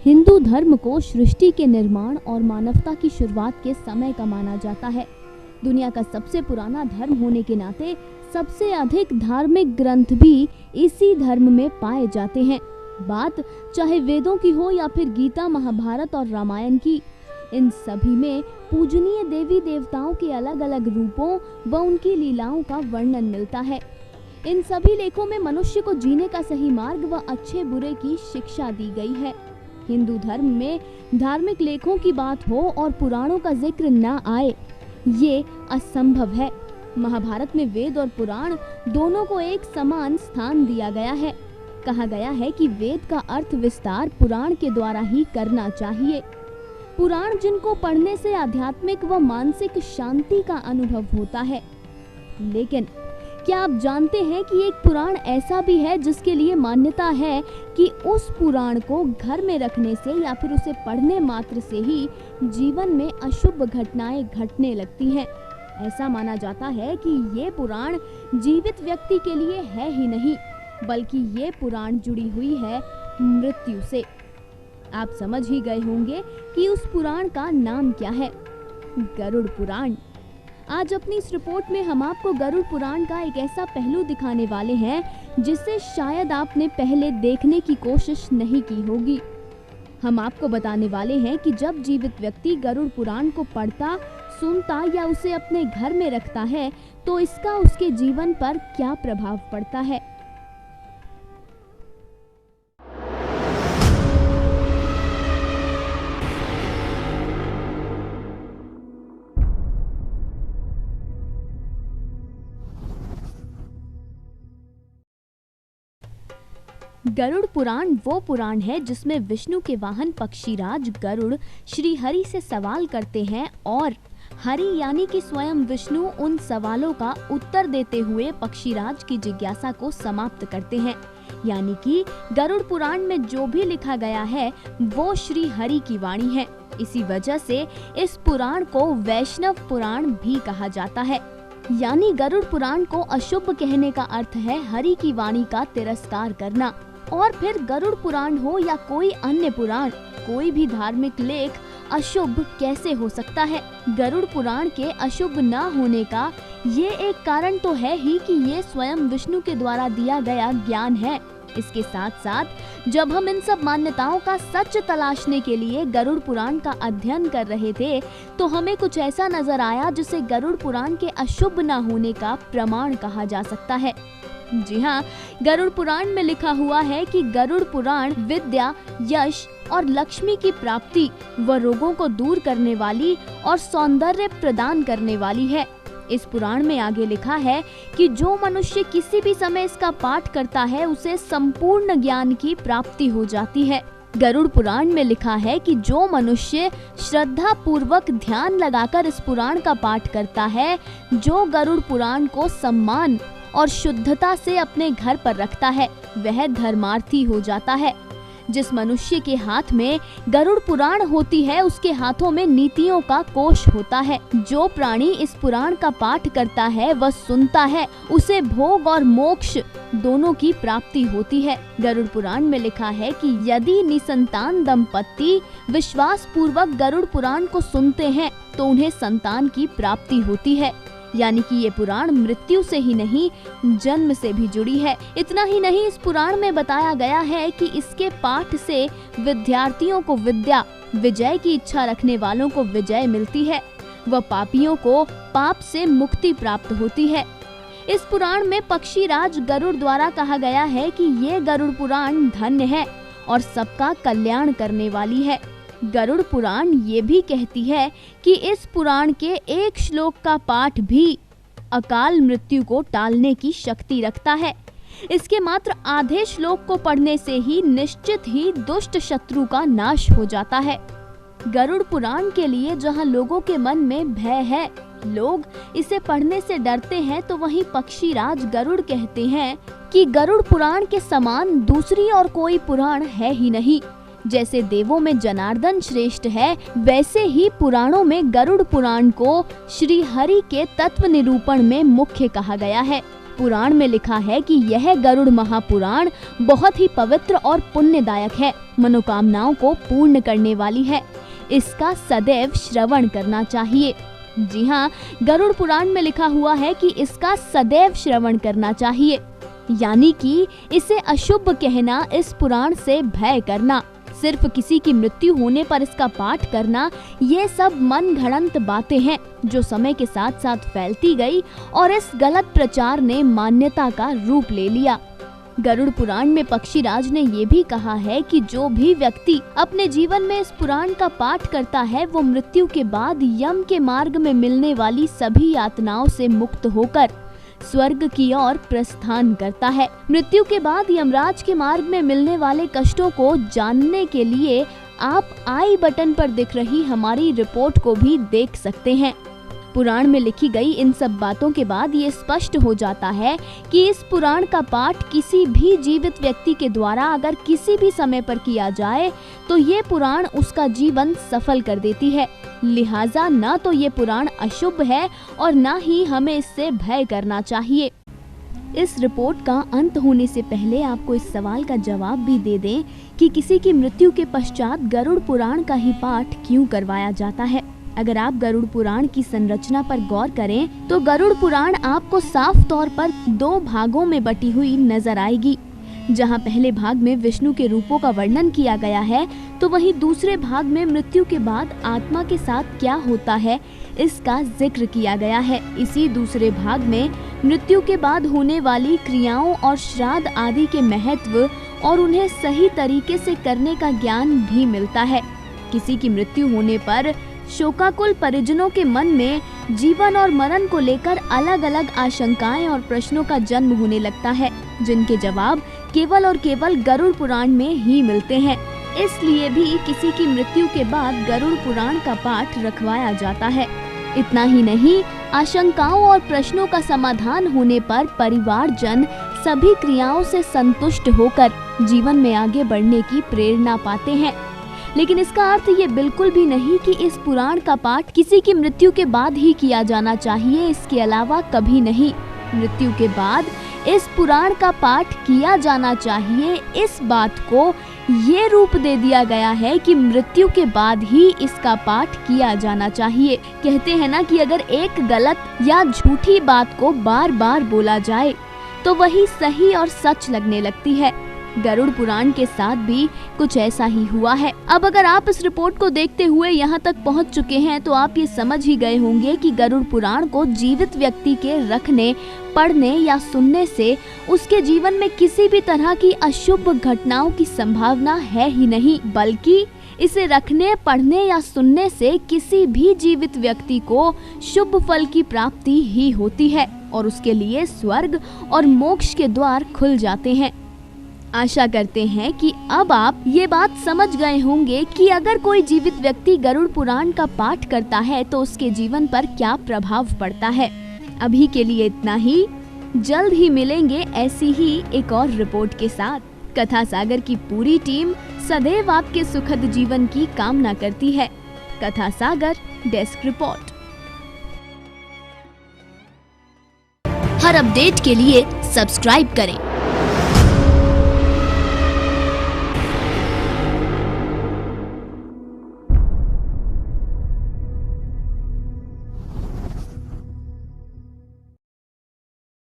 हिंदू धर्म को सृष्टि के निर्माण और मानवता की शुरुआत के समय का माना जाता है। दुनिया का सबसे पुराना धर्म होने के नाते सबसे अधिक धार्मिक ग्रंथ भी इसी धर्म में पाए जाते हैं। बात चाहे वेदों की हो या फिर गीता, महाभारत और रामायण की, इन सभी में पूजनीय देवी देवताओं के अलग अलग रूपों व उनकी लीलाओं का वर्णन मिलता है। इन सभी लेखों में मनुष्य को जीने का सही मार्ग व अच्छे बुरे की शिक्षा दी गई है। हिंदू धर्म में धार्मिक लेखों की बात हो और पुराणों का जिक्र न आए, ये असंभव है। महाभारत में वेद और पुराण दोनों को एक समान स्थान दिया गया है। कहा गया है कि वेद का अर्थ विस्तार पुराण के द्वारा ही करना चाहिए। पुराण जिनको पढ़ने से आध्यात्मिक व मानसिक शांति का अनुभव होता है। लेकिन क्या आप जानते हैं कि एक पुराण ऐसा भी है जिसके लिए मान्यता है कि उस पुराण को घर में रखने से या फिर उसे पढ़ने मात्र से ही जीवन में अशुभ घटनाएं घटने लगती हैं। ऐसा माना जाता है कि ये पुराण जीवित व्यक्ति के लिए है ही नहीं, बल्कि ये पुराण जुड़ी हुई है मृत्यु से। आप समझ ही गए होंगे कि उस पुराण का नाम क्या है, गरुड़ पुराण। आज अपनी इस रिपोर्ट में हम आपको गरुड़ पुराण का एक ऐसा पहलू दिखाने वाले हैं जिसे शायद आपने पहले देखने की कोशिश नहीं की होगी। हम आपको बताने वाले हैं कि जब जीवित व्यक्ति गरुड़ पुराण को पढ़ता, सुनता या उसे अपने घर में रखता है तो इसका उसके जीवन पर क्या प्रभाव पड़ता है। गरुड़ पुराण वो पुराण है जिसमें विष्णु के वाहन पक्षीराज गरुड़ श्री हरि से सवाल करते हैं और हरि यानी कि स्वयं विष्णु उन सवालों का उत्तर देते हुए पक्षीराज की जिज्ञासा को समाप्त करते हैं। यानी कि गरुड़ पुराण में जो भी लिखा गया है वो श्री हरि की वाणी है। इसी वजह से इस पुराण को वैष्णव पुराण भी कहा जाता है। यानी गरुड़ पुराण को अशुभ कहने का अर्थ है हरि की वाणी का तिरस्कार करना। और फिर गरुड़ पुराण हो या कोई अन्य पुराण, कोई भी धार्मिक लेख अशुभ कैसे हो सकता है। गरुड़ पुराण के अशुभ न होने का ये एक कारण तो है ही कि ये स्वयं विष्णु के द्वारा दिया गया ज्ञान है। इसके साथ साथ जब हम इन सब मान्यताओं का सच तलाशने के लिए गरुड़ पुराण का अध्ययन कर रहे थे तो हमें कुछ ऐसा नजर आया जिसे गरुड़ पुराण के अशुभ न होने का प्रमाण कहा जा सकता है। जी हाँ, गरुड़ पुराण में लिखा हुआ है कि गरुड़ पुराण विद्या, यश और लक्ष्मी की प्राप्ति व रोगों को दूर करने वाली और सौंदर्य प्रदान करने वाली है। इस पुराण में आगे लिखा है कि जो मनुष्य किसी भी समय इसका पाठ करता है उसे संपूर्ण ज्ञान की प्राप्ति हो जाती है। गरुड़ पुराण में लिखा है कि जो मनुष्य श्रद्धा पूर्वक ध्यान लगाकर इस पुराण का पाठ करता है, जो गरुड़ पुराण को सम्मान और शुद्धता से अपने घर पर रखता है, वह धर्मार्थी हो जाता है। जिस मनुष्य के हाथ में गरुड़ पुराण होती है उसके हाथों में नीतियों का कोश होता है। जो प्राणी इस पुराण का पाठ करता है वह सुनता है, उसे भोग और मोक्ष दोनों की प्राप्ति होती है। गरुड़ पुराण में लिखा है कि यदि निसंतान दंपति विश्वास पूर्वक गरुड़ पुराण को सुनते हैं तो उन्हें संतान की प्राप्ति होती है। यानी कि ये पुराण मृत्यु से ही नहीं, जन्म से भी जुड़ी है। इतना ही नहीं, इस पुराण में बताया गया है कि इसके पाठ से विद्यार्थियों को विद्या, विजय की इच्छा रखने वालों को विजय मिलती है व पापियों को पाप से मुक्ति प्राप्त होती है। इस पुराण में पक्षीराज गरुड़ द्वारा कहा गया है कि ये गरुड़ पुराण धन्य है और सबका कल्याण करने वाली है। गरुड़ पुराण ये भी कहती है कि इस पुराण के एक श्लोक का पाठ भी अकाल मृत्यु को टालने की शक्ति रखता है। इसके मात्र आधे श्लोक को पढ़ने से ही निश्चित ही दुष्ट शत्रु का नाश हो जाता है। गरुड़ पुराण के लिए जहां लोगों के मन में भय है, लोग इसे पढ़ने से डरते हैं, तो वहीं पक्षीराज गरुड़ कहते हैं कि गरुड़ पुराण के समान दूसरी और कोई पुराण है ही नहीं। जैसे देवों में जनार्दन श्रेष्ठ है, वैसे ही पुराणों में गरुड़ पुराण को श्री हरि के तत्व निरूपण में मुख्य कहा गया है। पुराण में लिखा है कि यह गरुड़ महापुराण बहुत ही पवित्र और पुण्यदायक है, मनोकामनाओं को पूर्ण करने वाली है। इसका सदैव श्रवण करना चाहिए। जी हाँ, गरुड़ पुराण में लिखा हुआ है कि इसका सदैव श्रवण करना चाहिए, यानी कि इसे अशुभ कहना, इस पुराण से भय करना, सिर्फ किसी की मृत्यु होने पर इसका पाठ करना, ये सब मन घड़ंत बातें हैं जो समय के साथ साथ फैलती गई और इस गलत प्रचार ने मान्यता का रूप ले लिया। गरुड़ पुराण में पक्षीराज ने ये भी कहा है कि जो भी व्यक्ति अपने जीवन में इस पुराण का पाठ करता है वो मृत्यु के बाद यम के मार्ग में मिलने वाली सभी यातनाओं से मुक्त होकर स्वर्ग की ओर प्रस्थान करता है। मृत्यु के बाद यमराज के मार्ग में मिलने वाले कष्टों को जानने के लिए आप आई बटन पर दिख रही हमारी रिपोर्ट को भी देख सकते हैं। पुराण में लिखी गई इन सब बातों के बाद ये स्पष्ट हो जाता है कि इस पुराण का पाठ किसी भी जीवित व्यक्ति के द्वारा अगर किसी भी समय पर किया जाए तो ये पुराण उसका जीवन सफल कर देती है। लिहाजा ना तो ये पुराण अशुभ है और ना ही हमें इससे भय करना चाहिए। इस रिपोर्ट का अंत होने से पहले आपको इस सवाल का जवाब भी दे दें कि किसी की मृत्यु के पश्चात गरुड़ पुराण का ही पाठ क्यों करवाया जाता है। अगर आप गरुड़ पुराण की संरचना पर गौर करें तो गरुड़ पुराण आपको साफ तौर पर 2 भागों में बटी हुई नजर आएगी। जहां पहले भाग में विष्णु के रूपों का वर्णन किया गया है तो वहीं दूसरे भाग में मृत्यु के बाद आत्मा के साथ क्या होता है इसका जिक्र किया गया है। इसी दूसरे भाग में मृत्यु के बाद होने वाली क्रियाओं और श्राद्ध आदि के महत्व और उन्हें सही तरीके से करने का ज्ञान भी मिलता है। किसी की मृत्यु होने पर शोकाकुल परिजनों के मन में जीवन और मरण को लेकर अलग अलग आशंकाएं और प्रश्नों का जन्म होने लगता है, जिनके जवाब केवल और केवल गरुड़ पुराण में ही मिलते हैं। इसलिए भी किसी की मृत्यु के बाद गरुड़ पुराण का पाठ रखवाया जाता है। इतना ही नहीं, आशंकाओं और प्रश्नों का समाधान होने पर परिवारजन सभी क्रियाओं से संतुष्ट होकर जीवन में आगे बढ़ने की प्रेरणा पाते हैं। लेकिन इसका अर्थ ये बिल्कुल भी नहीं कि इस पुराण का पाठ किसी की मृत्यु के बाद ही किया जाना चाहिए, इसके अलावा कभी नहीं। मृत्यु के बाद इस पुराण का पाठ किया जाना चाहिए, इस बात को ये रूप दे दिया गया है कि मृत्यु के बाद ही इसका पाठ किया जाना चाहिए। कहते हैं ना कि अगर एक गलत या झूठी बात को बार बार बोला जाए तो वही सही और सच लगने लगती है। गरुड़ पुराण के साथ भी कुछ ऐसा ही हुआ है। अब अगर आप इस रिपोर्ट को देखते हुए यहाँ तक पहुँच चुके हैं तो आप ये समझ ही गए होंगे कि गरुड़ पुराण को जीवित व्यक्ति के रखने, पढ़ने या सुनने से उसके जीवन में किसी भी तरह की अशुभ घटनाओं की संभावना है ही नहीं, बल्कि इसे रखने, पढ़ने या सुनने से किसी भी जीवित व्यक्ति को शुभ फल की प्राप्ति ही होती है और उसके लिए स्वर्ग और मोक्ष के द्वार खुल जाते हैं। आशा करते हैं कि अब आप ये बात समझ गए होंगे कि अगर कोई जीवित व्यक्ति गरुड़ पुराण का पाठ करता है तो उसके जीवन पर क्या प्रभाव पड़ता है। अभी के लिए इतना ही, जल्द ही मिलेंगे ऐसी ही एक और रिपोर्ट के साथ। कथा सागर की पूरी टीम सदैव आपके सुखद जीवन की कामना करती है। कथा सागर डेस्क रिपोर्ट। हर अपडेट के लिए सब्सक्राइब करें